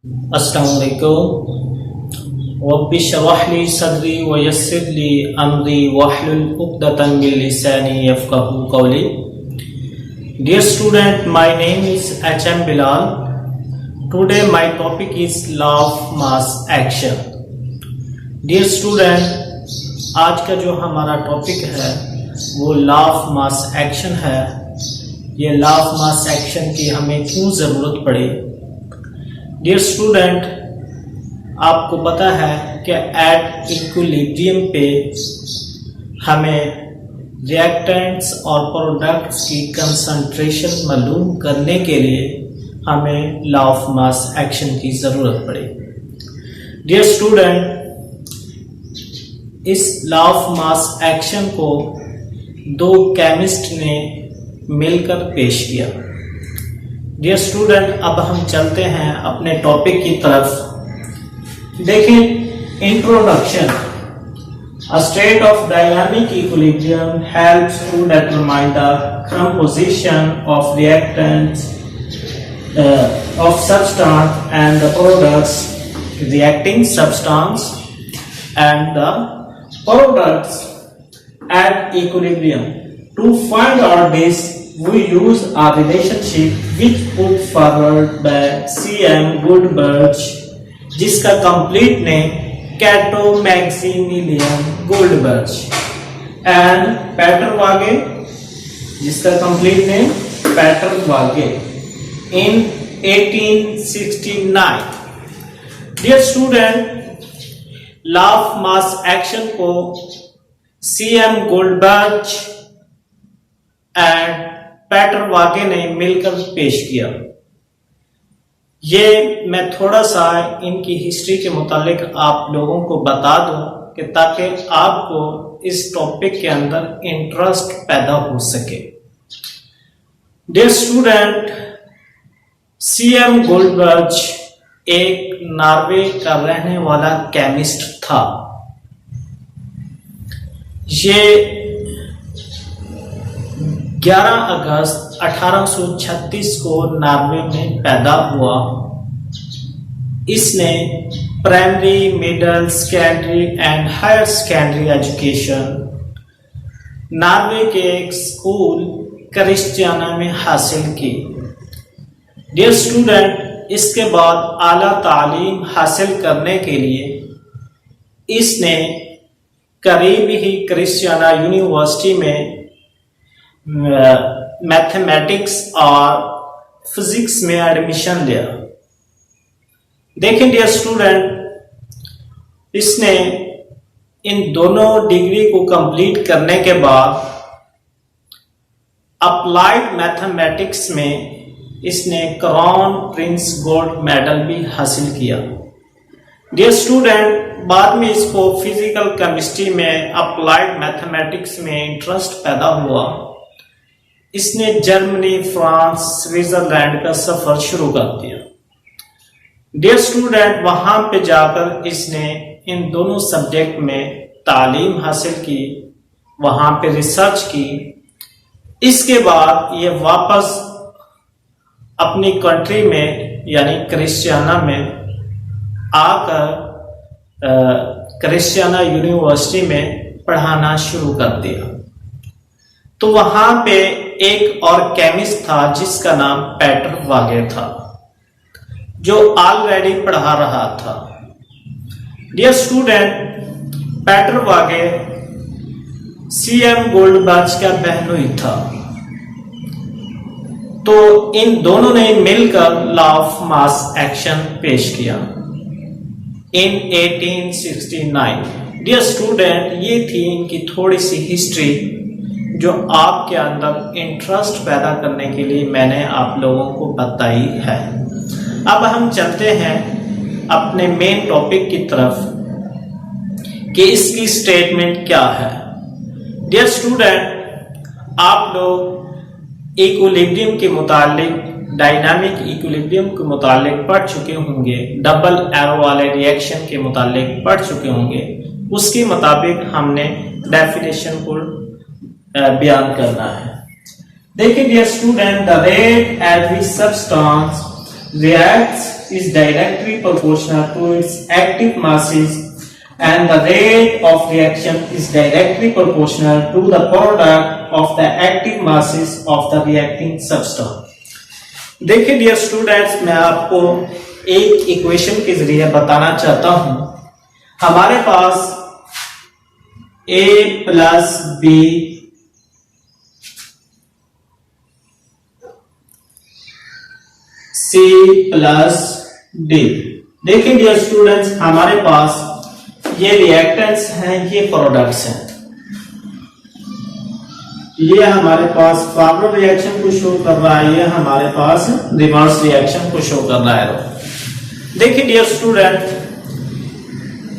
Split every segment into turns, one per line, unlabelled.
अस्सलाम वालेकुम रब्बि शरह ली सदरी व यस्सिर ली अमरी वहलुल उक़दतम मिन लिसानी यफ़क़हू क़ौली। Dear student, my name is H.M. Bilal. Today my topic is law of mass action. Dear student, आज का जो हमारा टॉपिक है वो लॉ ऑफ मास एक्शन है। ये लॉ ऑफ मास एक्शन की हमें क्यों ज़रूरत पड़ी? डियर स्टूडेंट, आपको पता है कि एट इक्विलिब्रियम पे हमें रिएक्टेंट्स और प्रोडक्ट्स की कंसंट्रेशन मालूम करने के लिए हमें लॉ ऑफ मास एक्शन की ज़रूरत पड़ी। डियर स्टूडेंट, इस लॉ ऑफ मास एक्शन को दो केमिस्ट ने मिलकर पेश किया। डियर स्टूडेंट, अब हम चलते हैं अपने टॉपिक की तरफ। देखें, introduction. A state of dynamic equilibrium helps to determine the composition of reactants of substance and the products, reacting substance and the products at equilibrium. To find out this, we use a relationship which put forward by C.M. Goldberg, जिसका complete name Cato Maximilian Goldberg, and Peter Waage, जिसका complete name Peter Waage, in 1869। Dear student, law of mass action को C.M. Goldberg and Peter वागे ने मिलकर पेश किया। ये मैं थोड़ा सा इनकी हिस्ट्री के मुतालिक आप लोगों को बता दूं कि ताकि आपको इस टॉपिक के अंदर इंटरेस्ट पैदा हो सके। Dear student, C.M. गोल्डबर्ग एक नॉर्वे का रहने वाला केमिस्ट था। ये 11 अगस्त 1836 को नॉर्वे में पैदा हुआ। इसने primary, middle, secondary and higher secondary education Norway के एक स्कूल क्रिस्टियाना में हासिल की। डियर स्टूडेंट, इसके बाद आला तालीम हासिल करने के लिए इसने करीब ही क्रिस्टियाना यूनिवर्सिटी में मैथमेटिक्स और फिजिक्स में एडमिशन लिया। देखें डियर स्टूडेंट, इसने इन दोनों डिग्री को कंप्लीट करने के बाद अप्लाइड मैथमेटिक्स में इसने क्राउन प्रिंस गोल्ड मेडल भी हासिल किया। डियर स्टूडेंट, बाद में इसको फिजिकल केमिस्ट्री में अप्लाइड मैथमेटिक्स में इंटरेस्ट पैदा हुआ। इसने जर्मनी, फ्रांस, स्विट्जरलैंड का सफर शुरू कर दिया। डियर स्टूडेंट, वहां पे जाकर इसने इन दोनों सब्जेक्ट में तालीम हासिल की, वहां पे रिसर्च की। इसके बाद ये वापस अपनी कंट्री में यानी क्रिस्टियाना में आकर क्रिस्टियाना यूनिवर्सिटी में पढ़ाना शुरू कर दिया। तो वहां पे एक और केमिस्ट था जिसका नाम पैटर वागे था, जो ऑलरेडी पढ़ा रहा था। डियर स्टूडेंट, पैटर वागे C.M. गोल्डबर्ग का बहनोई था। तो इन दोनों ने मिलकर लॉ ऑफ मास एक्शन पेश किया इन 1869। डियर स्टूडेंट, ये थी इनकी थोड़ी सी हिस्ट्री जो आपके अंदर इंटरेस्ट पैदा करने के लिए मैंने आप लोगों को बताई है। अब हम चलते हैं अपने मेन टॉपिक की तरफ कि इसकी स्टेटमेंट क्या है। डियर स्टूडेंट, आप लोग इक्विलिब्रियम के मुतालिक, डायनामिक इक्विलिब्रियम के मुतालिक पढ़ चुके होंगे, डबल एरो वाले रिएक्शन के मुतालिक पढ़ चुके होंगे। उसके मुताबिक हमने डेफिनेशन को बयान करना है। देखिए dear student, the rate at which substance reacts is directly proportional to its active masses and the rate of reaction is directly proportional to the product of the active masses of the reacting substance। देखिए dear students, मैं आपको एक equation के जरिए बताना चाहता हूं। हमारे पास A plus B C plus D। देखिए डियर स्टूडेंट्स, हमारे पास ये रिएक्टेंट्स हैं, ये प्रोडक्ट्स हैं। ये हमारे पास फॉरवर्ड रिएक्शन को शो कर रहा है, ये हमारे पास रिवर्स रिएक्शन को शो कर रहा है। देखिए डियर स्टूडेंट,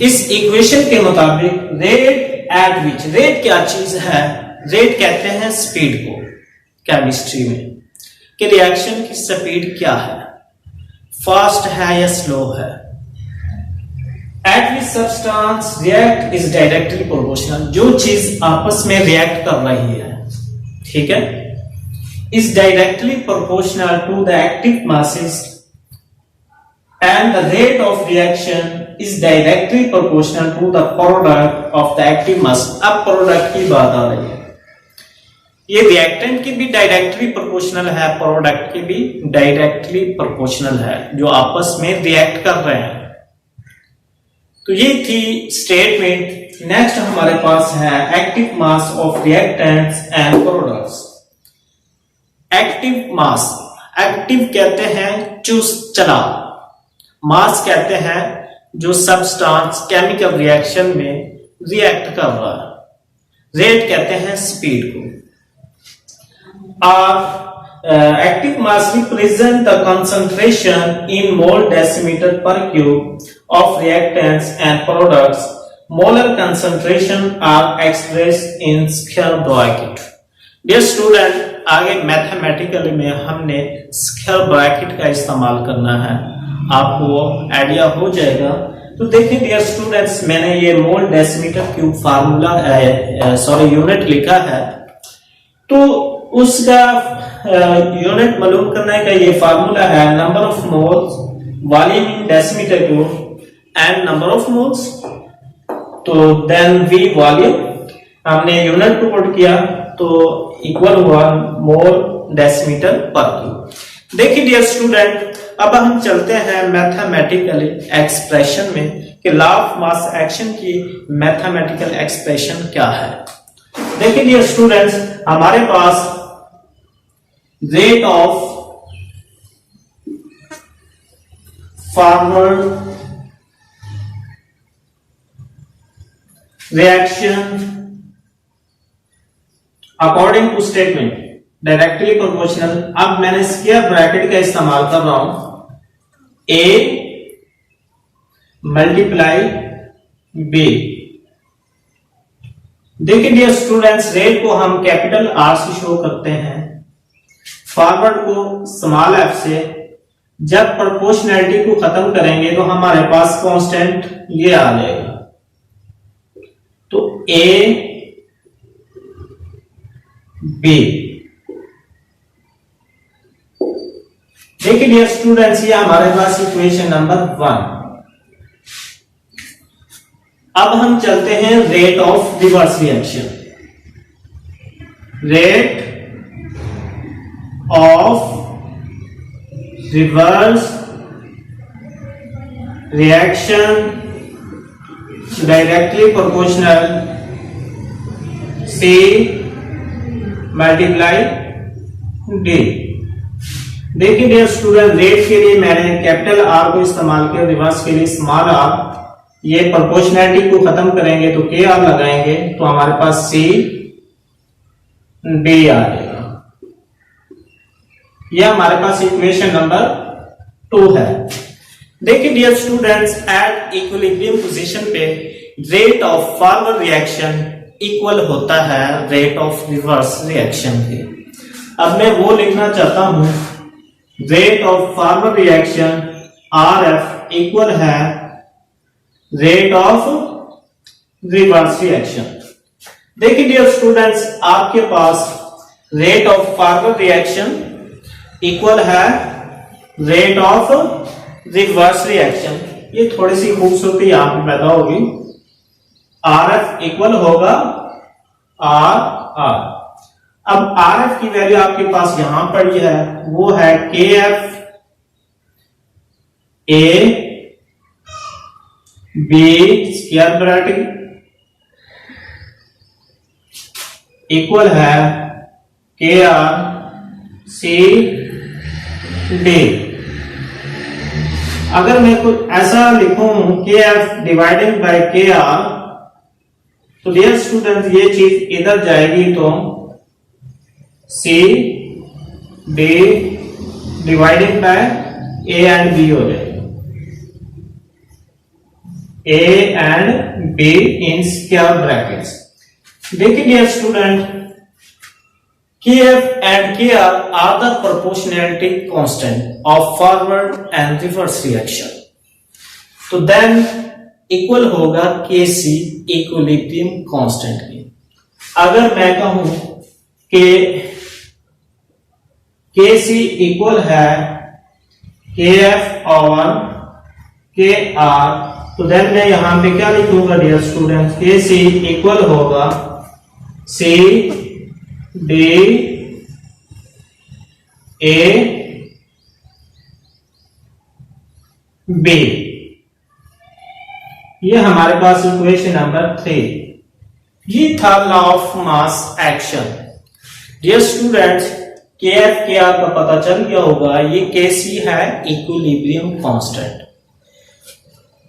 इस इक्वेशन के मुताबिक रेट एट विच, रेट क्या चीज है? रेट कहते हैं स्पीड को केमिस्ट्री में, कि रिएक्शन की स्पीड क्या है, फास्ट है या स्लो है। Eight which substance react is directly proportional, जो चीज आपस में रिएक्ट कर रही है, ठीक है, is directly proportional to the active masses and the rate of reaction is directly proportional to the product of the active mass। अब प्रोडक्ट की बात आ रही है, ये रिएक्टेंट की भी डायरेक्टली प्रोपोर्शनल है, प्रोडक्ट की भी डायरेक्टली प्रोपोर्शनल है, जो आपस में रिएक्ट कर रहे हैं। तो ये थी स्टेटमेंट। नेक्स्ट हमारे पास है active mass of reactants and products. Active mass, active कहते हैं चला, मास कहते हैं जो सब्सटेंस केमिकल रिएक्शन में रिएक्ट कर रहा है, रेट कहते हैं स्पीड को। और active mass represent the concentration in mole decimetre पर cube of reactants and products. Molar concentration are expressed in square bracket. Dear student, आगे मैथमेटिकली में हमने स्क्वायर ब्रैकेट का इस्तेमाल करना है, आपको आइडिया हो जाएगा। तो देखिए डियर स्टूडेंट्स, मैंने ये मोल डेसीमीटर क्यूब फार्मूला यूनिट लिखा है, तो उसका यूनिट मालूम करने का ये फार्मूला है number of moles volume in decimetre cube and number of moles, तो देन वी वॉल्यूम, हमने यूनिट को पुट किया तो इक्वल हुआ मोल डेसीमीटर पर क्यूब। देखिए डियर स्टूडेंट, अब हम चलते हैं मैथमेटिकल एक्सप्रेशन में कि लॉ ऑफ मास एक्शन की मैथमेटिकल एक्सप्रेशन क्या है। देखिए डियर स्टूडेंट्स, हमारे पास rate of forward reaction according to statement directly proportional. अब मैंने स्क्वायर ब्रैकेट का इस्तेमाल कर रहा हूं, A मल्टीप्लाई B। देखिए डियर स्टूडेंट्स, रेट को हम कैपिटल R से शो करते हैं, फॉरवर्ड को स्मॉल f से। जब प्रोपोर्शनैलिटी को खत्म करेंगे तो हमारे पास कांस्टेंट ये आ जाएगा, तो A B। देखिए डियर स्टूडेंट्स, ये हमारे पास इक्वेशन नंबर 1। अब हम चलते हैं rate of reverse reaction. Rate of reverse reaction directly proportional C multiply D। देखिए डियर स्टूडेंट, रेट के लिए मैंने कैपिटल R को इस्तेमाल किया, रिवर्स के लिए स्मॉल r। ये प्रोपोर्शनैलिटी को खत्म करेंगे तो KR लगाएंगे तो हमारे पास C D आ जाएगा। यह हमारे पास इक्वेशन नंबर 2 है। देखिए dear students, at equilibrium position पे rate of forward reaction equal होता है रेट ऑफ रिवर्स रिएक्शन के। अब मैं वो लिखना चाहता हूं, rate of forward reaction RF equal है रेट ऑफ रिवर्स रिएक्शन। देखिए डियर स्टूडेंट्स, आपके पास rate of forward reaction equal है रेट ऑफ रिवर्स रिएक्शन। ये थोड़ी सी खूबसूरती यहाँ पे पैदा होगी। आर एफ इक्वल होगा आर आर। अब आर एफ की वैल्यू आपके पास यहां पर है, वो है K F A B square bracket equal है के आर सी डी। अगर मैं कुछ ऐसा लिखूं K F divided by K R, तो डियर स्टूडेंट ये चीज इधर जाएगी तो C D divided by A and B हो जाएगी। A and B in square brackets. देखिए dear student, K F and K R the proportionality constant of forward and reverse reaction. तो देन इक्वल होगा के सी equilibrium constant की। अगर मैं कहूं के सी इक्वल है के एफ ओवर के आर, तो देन मैं यहां पे क्या लिखूंगा डियर स्टूडेंट, के सी इक्वल होगा सी डी ए बी। ये हमारे पास इक्वेशन नंबर 3। ये था law of mass action. Dear students, K F K R का पता चल गया होगा, ये के सी है इक्विलिब्रियम कांस्टेंट।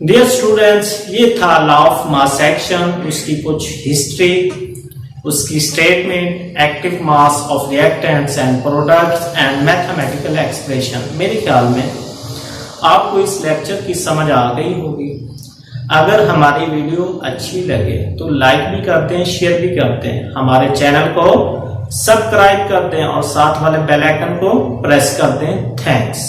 डियर स्टूडेंट्स, ये था लॉ ऑफ मास एक्शन, उसकी कुछ हिस्ट्री, उसकी statement, active mass of reactants and products and mathematical expression. मेरे ख्याल में आपको इस लेक्चर की समझ आ गई होगी। अगर हमारी वीडियो अच्छी लगे तो लाइक भी करते हैं, शेयर भी करते हैं, हमारे चैनल को सब्सक्राइब करते हैं और साथ वाले बेल आइकन को प्रेस कर दें। थैंक्स।